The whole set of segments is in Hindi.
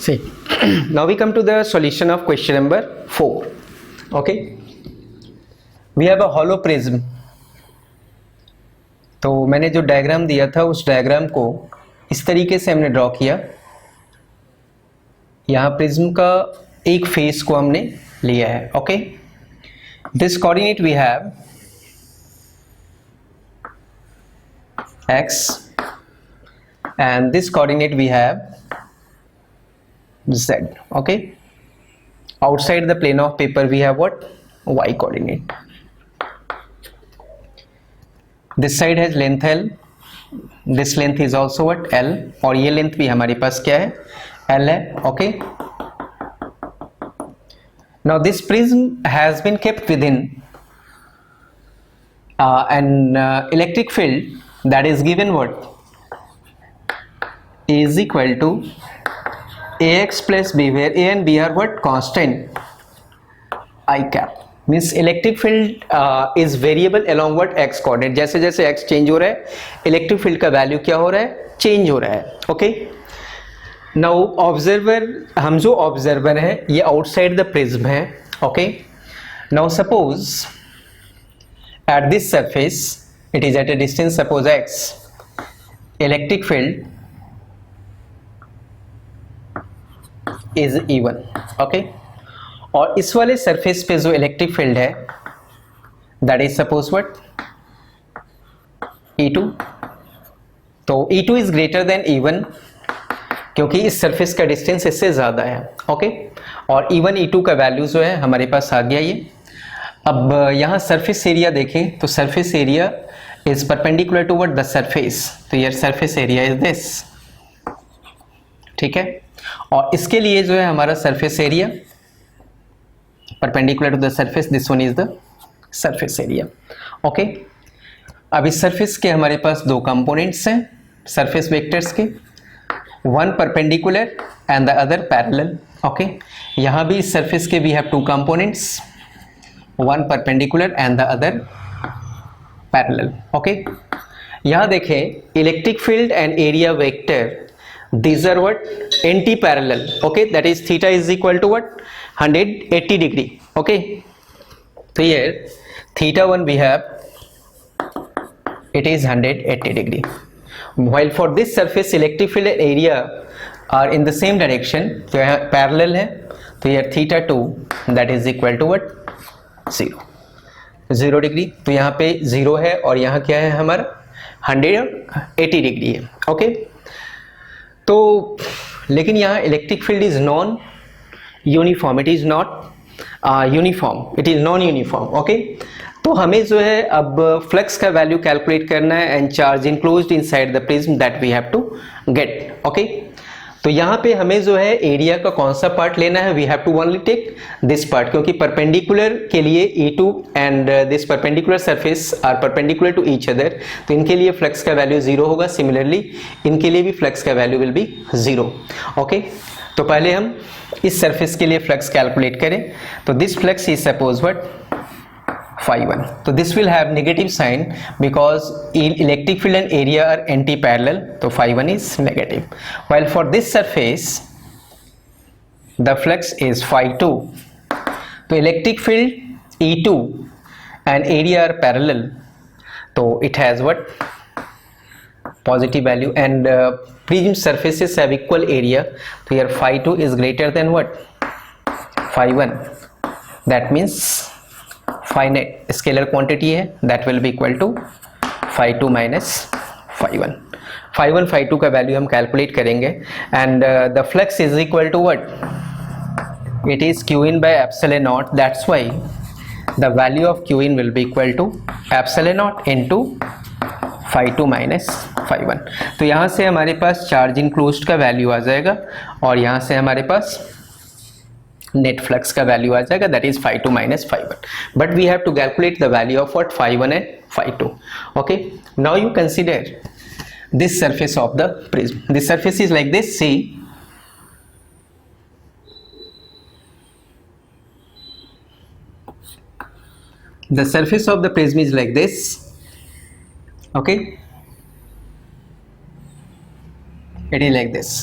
See, now we come to the solution of question number 4. Okay, we have a hollow prism. तो मैंने जो डायग्राम दिया था उस डायग्राम को इस तरीके से हमने ड्रॉ किया. यहाँ प्रिज्म का एक फेस को हमने लिया है. Okay, this coordinate we have x and this coordinate we have z. Okay, outside the plane of paper we have what? Y coordinate. This side has length L, this length is also what? L, और ये length भी हमारे पास क्या है? L है. Okay, now this prism has been kept within an electric field that is given what? A is equal to ax plus b, where a and b are what? Constant I cap. Means electric field is variable along what? X coordinate. जैसे जैसे x चेंज हो रहा है इलेक्ट्रिक फील्ड का वैल्यू क्या हो रहा है? चेंज हो रहा है. ओके, नाउ ऑब्जर्वर, हम जो ऑब्जर्वर है ये आउटसाइड द प्रिज्म है. Okay, now suppose at this surface it is at a distance suppose x, electric field is E1. Okay, और इस वाले सरफेस पे जो इलेक्ट्रिक फील्ड है that is suppose what? E2. तो E2 is greater than E1 क्योंकि इस सरफेस का डिस्टेंस इससे ज्यादा है. ओके, और E1 E2 का वैल्यू जो है हमारे पास आ गया ये. अब यहाँ सरफेस एरिया देखें तो surface area is perpendicular to what? The surface. तो यार सरफेस एरिया इज दिस. ठीक है, और इसके लिए जो है हमारा surface area perpendicular to the surface, this one is the surface area. Okay, अब इस सरफेस के हमारे पास दो कंपोनेंट्स हैं सरफेस वेक्टर्स के, one perpendicular and the other parallel. Okay, यहाँ भी इस सरफेस के we have two components, one perpendicular and the other parallel. Okay, यहाँ देखें electric field and area vector, these are what? Anti-parallel. Okay, that is theta is equal to what? 180 degree. Okay, so here theta 1 we have, it is 180 degree, while for this surface electric field and area are in the same direction, तो यहाँ parallel है, तो here theta 2 that is equal to what? 0 degree. तो यहाँ पे 0 है और यहाँ क्या है हमारा? 180 डिग्री है. ओके, तो लेकिन यहाँ electric field is non uniform, it is not uniform, it is non uniform. Okay, तो हमें जो है अब फ्लक्स का वैल्यू कैलकुलेट करना है and charge enclosed inside the prism that we have to get. Okay, तो यहाँ पे हमें जो है एरिया का कौन सा पार्ट लेना है? We have to only take this part, क्योंकि परपेंडिकुलर के लिए E2 and this perpendicular surface are perpendicular to each other, तो इनके लिए फ्लक्स का वैल्यू 0 होगा. सिमिलरली इनके लिए भी फ्लक्स का वैल्यू विल बी 0. ओके, तो पहले हम इस सरफेस के लिए फ्लक्स कैलकुलेट करें. तो this flux is suppose what? phi1. So this will have negative sign because electric field and area are anti-parallel, so phi1 is negative. While for this surface the flux is phi2. So electric field E2 and area are parallel, so it has what? Positive value, and prism surfaces have equal area, so here phi2 is greater than what? phi1. That means finite scalar quantity है, that will be equal to phi2 minus phi1. phi1 phi2 का वैल्यू हम कैलकुलेट करेंगे and the flux is equal to what? It is q in by epsilon naught, that's why the value of q in will be equal to epsilon naught into phi2 minus phi1. तो यहाँ से हमारे पास चार्ज इनक्लोज्ड का वैल्यू आ जाएगा और यहाँ से हमारे पास नेट फ्लक्स का वैल्यू आ जाएगा, that is phi2 minus phi1. But we have to calculate the value of what? phi1 and phi2. ओके, now you consider this surface of the prism. This surface is like this. See, the surface of the prism is like this. Okay, it is like this.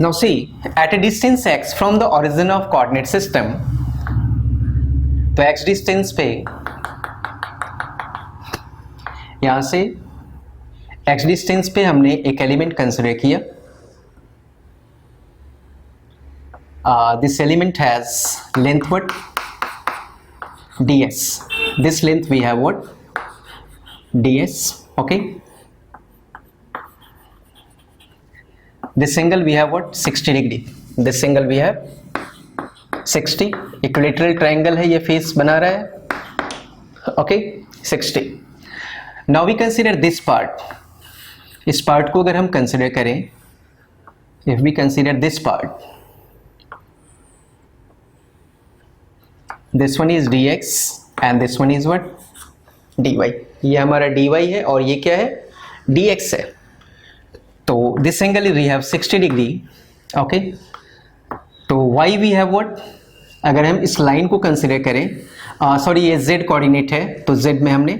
Now see, at a distance x from the origin of coordinate system, तो x डिस्टेंस पे यहां से x डिस्टेंस पे हमने एक एलिमेंट कंसिडर किया. This element has length what? ds. This length we have what? ds. Okay. This angle we have what? 60 degree. This angle we have 60. Equilateral triangle है, ये फेस बना रहा है. Okay, 60. Now we consider this part. इस पार्ट को अगर हम कंसिडर करें, if we consider this part, this one is dx and this one is what? dy. ये हमारा dy है और ये क्या है? dx है. तो this angle we have 60 degree. Okay, तो y we have what? अगर हम इस लाइन को कंसिडर करें, सॉरी ये z कोऑर्डिनेट है, तो z में हमने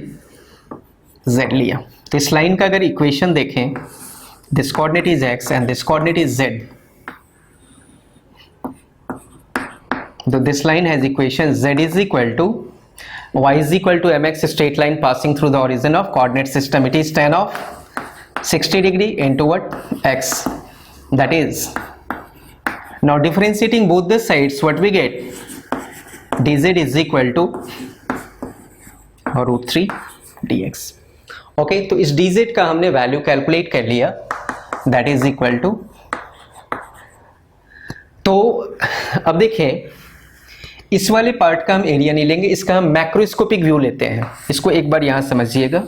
z लिया. तो इस लाइन का अगर इक्वेशन देखें, this coordinate is x and this coordinate is z. So this line has equation z is equal to y is equal to mx straight line passing through the origin of coordinate system. It is tan of 60 degree into what? X. That is, now differentiating both the sides, what we get? dz is equal to root 3 dx. Okay, तो इस dz का हमने वैल्यू कैलकुलेट कर लिया. That is equal to, तो अब देखें, इस वाले पार्ट का हम एरिया नहीं लेंगे, इसका हम मैक्रोस्कोपिक व्यू लेते हैं. इसको एक बार यहां समझिएगा.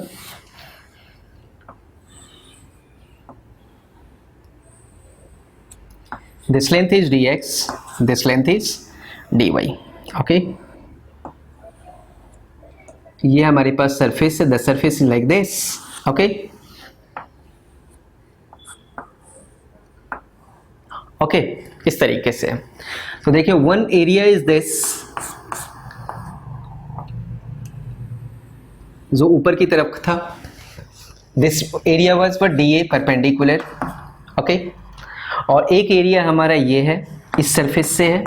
This length is dx, this length is dy. Okay, ये हमारे पास सरफेस है. The surface is like this. Okay, okay, इस तरीके से. तो देखिए, वन एरिया इज दिस, जो ऊपर की तरफ था. This area was for D a perpendicular. Okay, और एक एरिया हमारा ये है, इस सरफेस से है.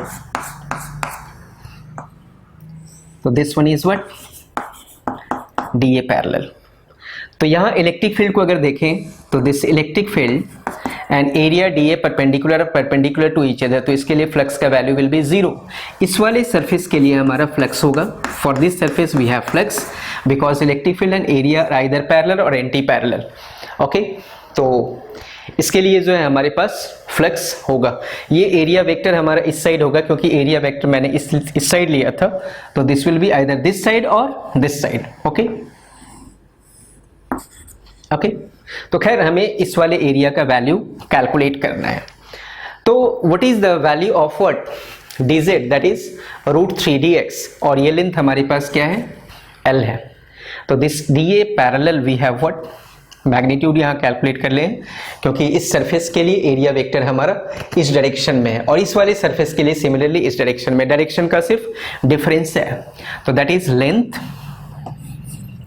तो this one is what? D a parallel. तो यहां इलेक्ट्रिक फील्ड को अगर देखें, तो this electric field and area d a perpendicular to each other, तो इसके लिए फ्लक्स का वैल्यू विल बी 0. इस वाले सरफेस के लिए हमारा फ्लक्स होगा. For this surface we have flux because electric field and area are either parallel और एंटी पैरेलल. ओके, तो इसके लिए जो है हमारे पास फ्लक्स होगा. ये एरिया वेक्टर हमारा इस साइड होगा, क्योंकि एरिया वेक्टर मैंने इस साइड लिया था. तो this will be either this side और दिस साइड. ओके, ओके, तो खैर हमें इस वाले एरिया का वैल्यू कैलकुलेट करना है. तो what is the value of what? dz, that is root 3 dx. और ये लेंथ हमारे पास क्या है? l है. तो this da parallel we have what? Magnitude यहाँ कैलकुलेट कर लें, क्योंकि इस सरफेस के लिए एरिया वेक्टर हमारा इस डायरेक्शन में है और इस वाले सरफेस के लिए सिमिलरली इस डायरेक्शन में. डायरेक्शन का सिर्फ डिफरेंस है. तो that is length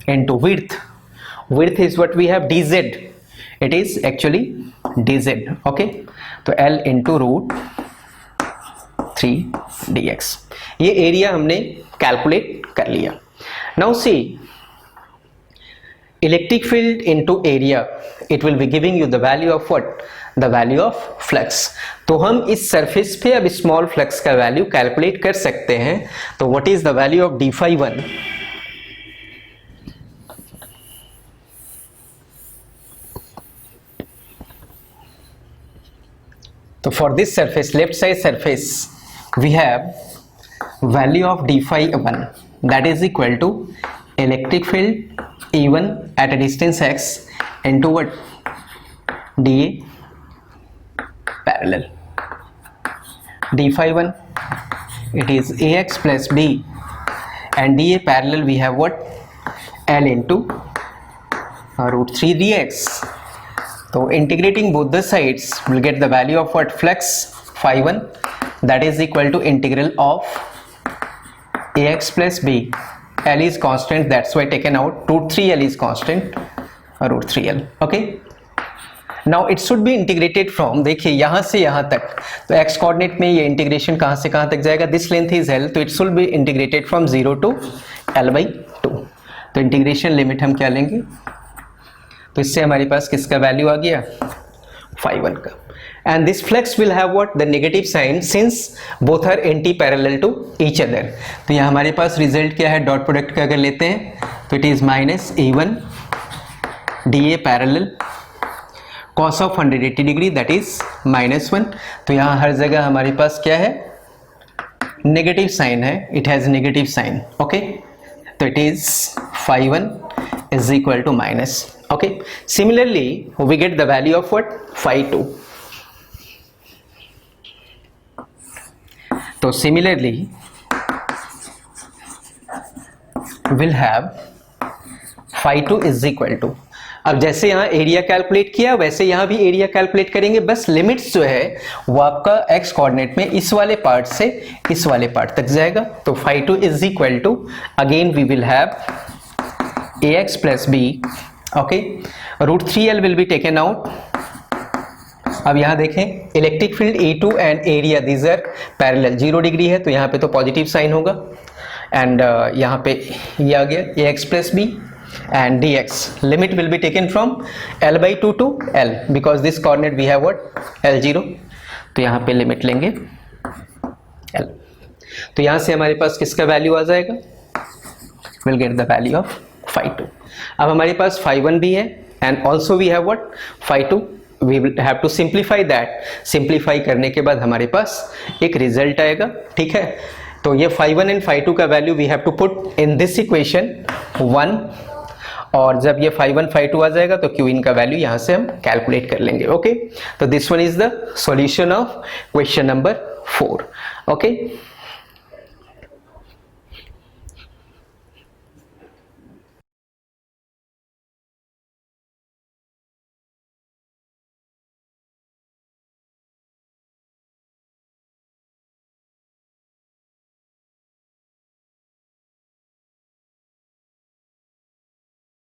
into width. Width is what we have? dz. It is actually dz. Okay, तो l into root 3 dx. ये एरिया हमने कैलकुलेट कर लिया. Now see, electric field into area, it will be giving you the value of what? The value of flux. तो हम इस सरफेस पे अब स्मॉल फ्लक्स का वैल्यू कैलकुलेट कर सकते हैं. तो what is the value of d∅1? So for this surface, left side surface, we have value of d∅1, that is equal to electric field E1 at a distance x into what? dA parallel. d∅1, it is ax plus b, and dA parallel we have what? L into root 3 dx. So integrating both the sides, we'll get the value of what? Flux phi1, that is equal to integral of ax plus b. L is constant, that's why taken out. Root 3L is constant, root 3L. Okay. Now it should be integrated from, देखिए यहां से यहां तक, तो एक्स कोऑर्डिनेट में ये इंटीग्रेशन कहां से कहां तक जाएगा, दिस लेंथ इज l, तो it should be integrated from 0 to l/2। तो इंटीग्रेशन लिमिट हम क्या लेंगे, तो इससे हमारे पास किसका वैल्यू आ गया, phi1 का। And this flux will have what, the negative sign since both are anti parallel to each other. तो यहाँ हमारे पास रिजल्ट क्या है, डॉट प्रोडक्ट का अगर लेते हैं तो it is -a1 dA parallel cos of 180 degree that is -1। तो यहाँ हर जगह हमारे पास क्या है, नेगेटिव साइन है, it has negative sign, okay. तो it is phi1 is equal to minus, okay. Similarly we get the value of what, phi2. तो similarly we'll have phi2 is equal to, अब जैसे यहाँ एरिया कैलकुलेट किया वैसे यहाँ भी एरिया कैलकुलेट करेंगे, बस लिमिट्स जो है वो आपका एक्स कोऑर्डिनेट में इस वाले पार्ट से इस वाले पार्ट तक जाएगा। तो phi2 is equal to, again we will have ax plus b, okay, √3l will be taken out। अब यहाँ देखें electric field A2 and area these are parallel, 0 degree है तो यहाँ पे तो पॉजिटिव साइन होगा, एंड यहाँ पे ये आ गया ax plus b and dx, limit will be taken from l/2 to l because this coordinate we have what, l0। तो यहाँ पे लिमिट लेंगे l, तो यहाँ से हमारे पास किसका वैल्यू आ जाएगा, we'll get the value of phi2। अब हमारे पास phi1 भी है and also we have what, phi2। We will have to simplify that, simplify करने के बाद हमारे पास एक रिजल्ट आएगा, ठीक है। तो ये phi1 एंड phi2 का value we have to put in this equation 1, और जब ये phi1 phi2 आ जाएगा तो q का वैल्यू यहाँ से हम कैलकुलेट कर लेंगे, ओके। तो this one is the solution of question number 4, okay.